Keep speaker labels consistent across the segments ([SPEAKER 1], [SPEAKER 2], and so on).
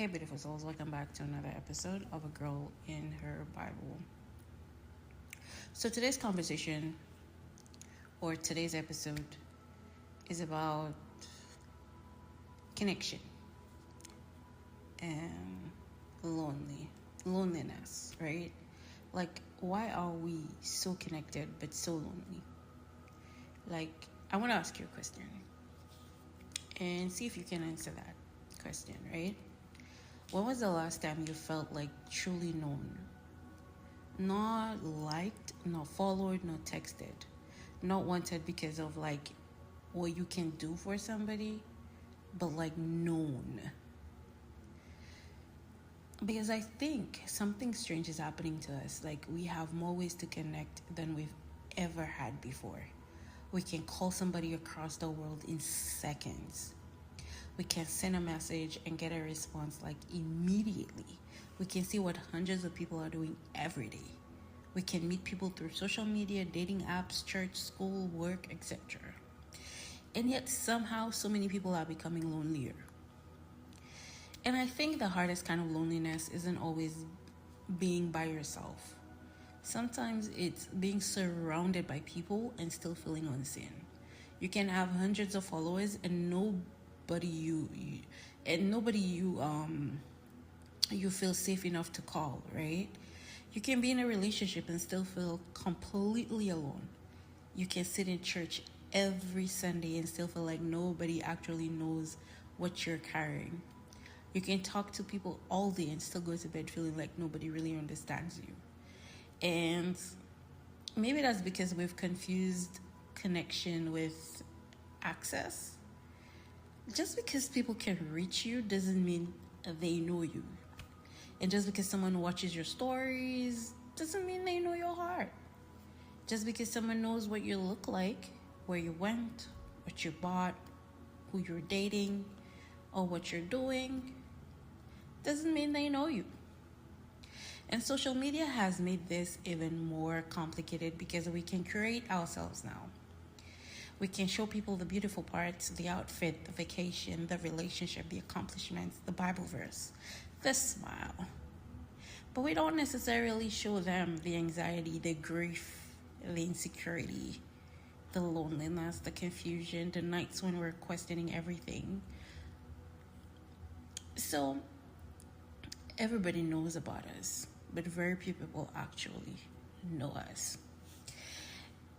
[SPEAKER 1] Hey, beautiful souls, welcome back to another episode of A Girl in Her Bible. So, today's conversation or today's episode is about connection and loneliness, right? Like, why are we so connected but so lonely? Like, I want to ask you a question and see if you can answer that question, right? When was the last time you felt like truly known? Not liked, not followed, not texted. Not wanted because of like what you can do for somebody, but like known. Because I think something strange is happening to us. Like we have more ways to connect than we've ever had before. We can call somebody across the world in seconds. We can send a message and get a response like immediately. We can see what hundreds of people are doing every day. We can meet people through social media, dating apps, church, school, work, etc. And yet somehow so many people are becoming lonelier. And I think the hardest kind of loneliness isn't always being by yourself. Sometimes it's being surrounded by people and still feeling unseen. You can have hundreds of followers and nobody you feel safe enough to call, right? You can be in a relationship and still feel completely alone. You can sit in church every Sunday and still feel like nobody actually knows what you're carrying. You can talk to people all day and still go to bed feeling like nobody really understands you. And maybe that's because we've confused connection with access. Just because people can reach you doesn't mean they know you. And just because someone watches your stories doesn't mean they know your heart. Just because someone knows what you look like, where you went, what you bought, who you're dating, or what you're doing, doesn't mean they know you. And social media has made this even more complicated because we can create ourselves now. We can show people the beautiful parts, the outfit, the vacation, the relationship, the accomplishments, the Bible verse, the smile. But we don't necessarily show them the anxiety, the grief, the insecurity, the loneliness, the confusion, the nights when we're questioning everything. So everybody knows about us, but very few people actually know us.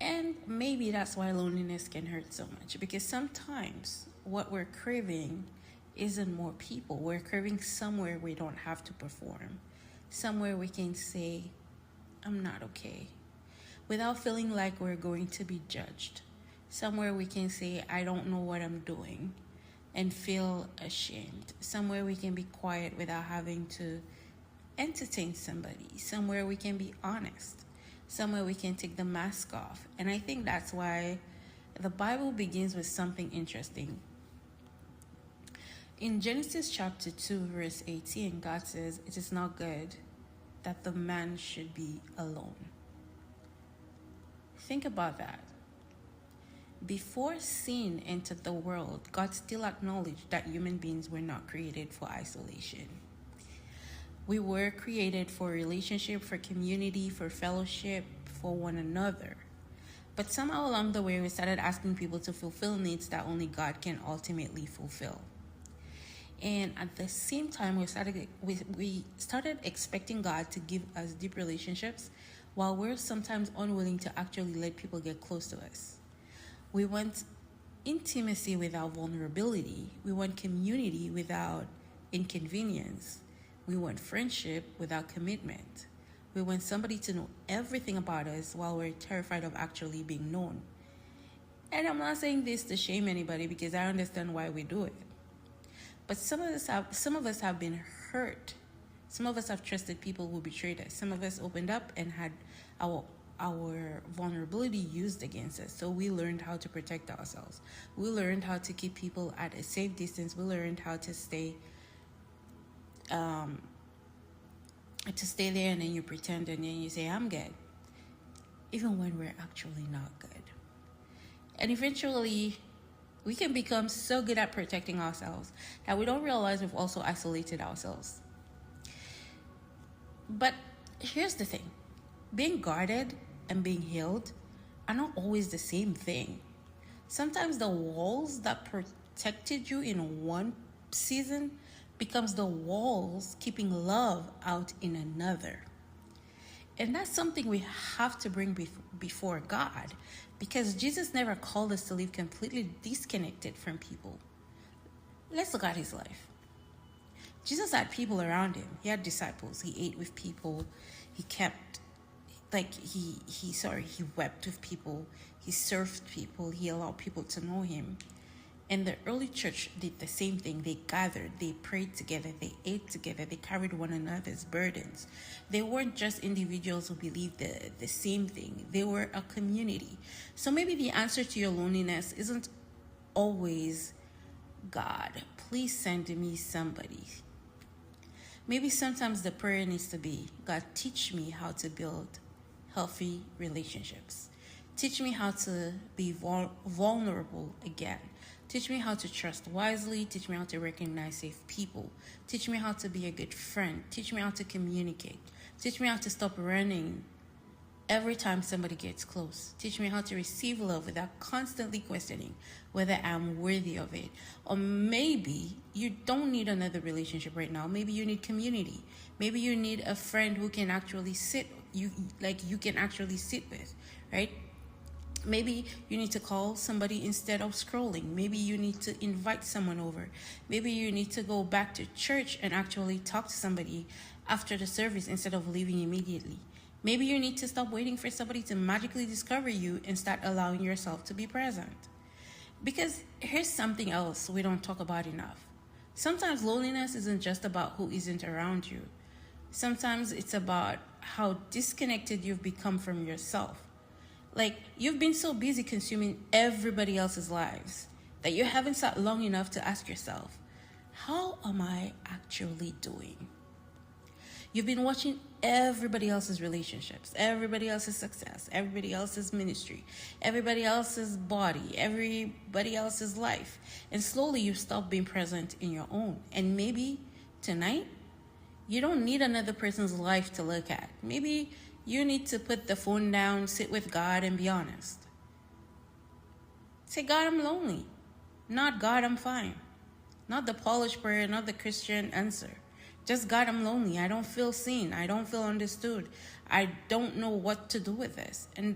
[SPEAKER 1] And maybe that's why loneliness can hurt so much, because sometimes what we're craving isn't more people. We're craving somewhere we don't have to perform, somewhere we can say, I'm not okay, without feeling like we're going to be judged, somewhere we can say, I don't know what I'm doing, and feel ashamed, somewhere we can be quiet without having to entertain somebody, somewhere we can be honest, somewhere we can take the mask off. And I think that's why the Bible begins with something interesting. In Genesis chapter 2, verse 18, God says, it is not good that the man should be alone. Think about that. Before sin entered the world, God still acknowledged that human beings were not created for isolation. We were created for relationship, for community, for fellowship, for one another. But somehow along the way, we started asking people to fulfill needs that only God can ultimately fulfill. And at the same time, we started expecting God to give us deep relationships while we're sometimes unwilling to actually let people get close to us. We want intimacy without vulnerability. We want community without inconvenience. We want friendship without commitment. We want somebody to know everything about us while we're terrified of actually being known. And I'm not saying this to shame anybody, because I understand why we do it. But some of us have been hurt. Some of us have trusted people who betrayed us. Some of us opened up and had our vulnerability used against us. So we learned how to protect ourselves. We learned how to keep people at a safe distance. We learned how to stay there, and then you pretend, and then you say, I'm good, even when we're actually not good. And eventually We can become so good at protecting ourselves that we don't realize we've also isolated ourselves. But here's the thing, being guarded and being healed are not always the same thing. Sometimes the walls that protected you in one season becomes the walls keeping love out in another. And that's something we have to bring before God, because Jesus never called us to live completely disconnected from people. Let's look at his life. Jesus had people around him. He had disciples. He ate with people. He wept with people. He served people. He allowed people to know him. And the early church did the same thing. They gathered, they prayed together, they ate together, they carried one another's burdens. They weren't just individuals who believed the same thing. They were a community. So maybe the answer to your loneliness isn't always, God, please send me somebody. Maybe sometimes the prayer needs to be, God, teach me how to build healthy relationships. Teach me how to be vulnerable again. Teach me how to trust wisely. Teach me how to recognize safe people. Teach me how to be a good friend. Teach me how to communicate. Teach me how to stop running every time somebody gets close. Teach me how to receive love without constantly questioning whether I'm worthy of it. Or maybe you don't need another relationship right now. Maybe you need community. Maybe you need a friend who can actually you can actually sit with, right? Maybe you need to call somebody instead of scrolling. Maybe you need to invite someone over. Maybe you need to go back to church and actually talk to somebody after the service instead of leaving immediately. Maybe you need to stop waiting for somebody to magically discover you and start allowing yourself to be present. Because here's something else we don't talk about enough. Sometimes loneliness isn't just about who isn't around you. Sometimes it's about how disconnected you've become from yourself. Like, you've been so busy consuming everybody else's lives that you haven't sat long enough to ask yourself, how am I actually doing? You've been watching everybody else's relationships, everybody else's success, everybody else's ministry, everybody else's body, everybody else's life. And slowly you've stopped being present in your own. And maybe tonight, you don't need another person's life to look at. Maybe you need to put the phone down, sit with God, and be honest. Say, God, I'm lonely. Not, God, I'm fine. Not the polished prayer, not the Christian answer. Just, God, I'm lonely. I don't feel seen. I don't feel understood. I don't know what to do with this. And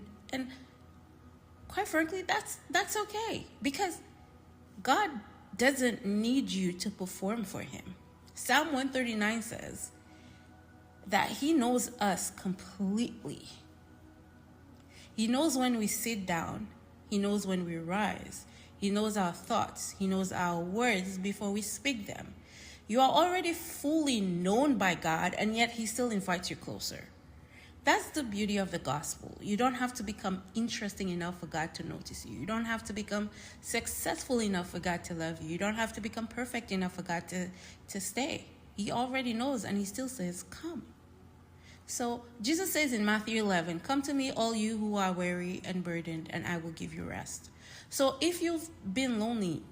[SPEAKER 1] quite frankly, that's okay. Because God doesn't need you to perform for him. Psalm 139 says that he knows us completely. He knows when we sit down. He knows when we rise. He knows our thoughts. He knows our words before we speak them. You are already fully known by God, and yet he still invites you closer. That's the beauty of the gospel. You don't have to become interesting enough for God to notice you. You don't have to become successful enough for God to love you. You don't have to become perfect enough for God to stay. He already knows, and he still says, come. So Jesus says in Matthew 11, come to me, all you who are weary and burdened, and I will give you rest. So if you've been lonely,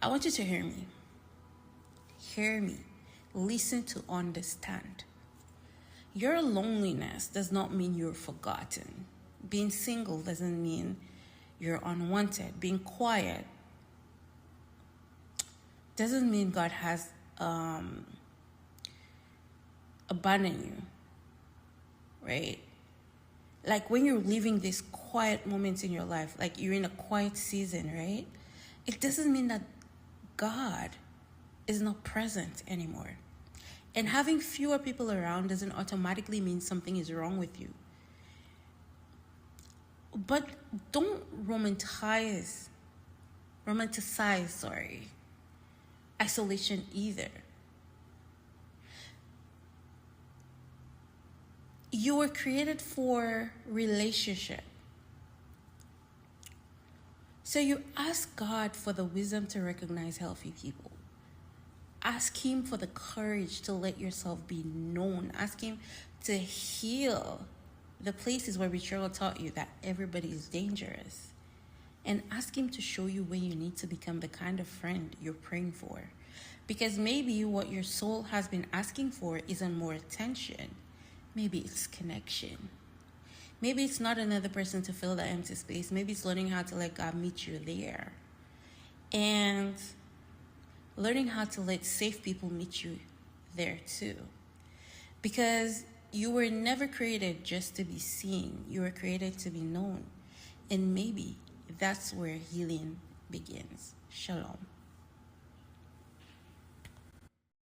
[SPEAKER 1] I want you to hear me. Hear me. Listen to understand. Your loneliness does not mean you're forgotten. Being single doesn't mean you're unwanted. Being quiet doesn't mean God has abandoned you, right? Like when you're living these quiet moments in your life, like you're in a quiet season, right? It doesn't mean that God is not present anymore. And having fewer people around doesn't automatically mean something is wrong with you. But don't romanticize, isolation either. You were created for relationship. So you ask God for the wisdom to recognize healthy people. Ask him for the courage to let yourself be known. Ask him to heal the places where betrayal taught you that everybody is dangerous. And ask Him to show you when you need to become the kind of friend you're praying for. Because maybe what your soul has been asking for isn't more attention. Maybe it's connection. Maybe it's not another person to fill that empty space. Maybe it's learning how to let God meet you there. And learning how to let safe people meet you there too. Because you were never created just to be seen. You were created to be known. And maybe that's where healing begins. Shalom.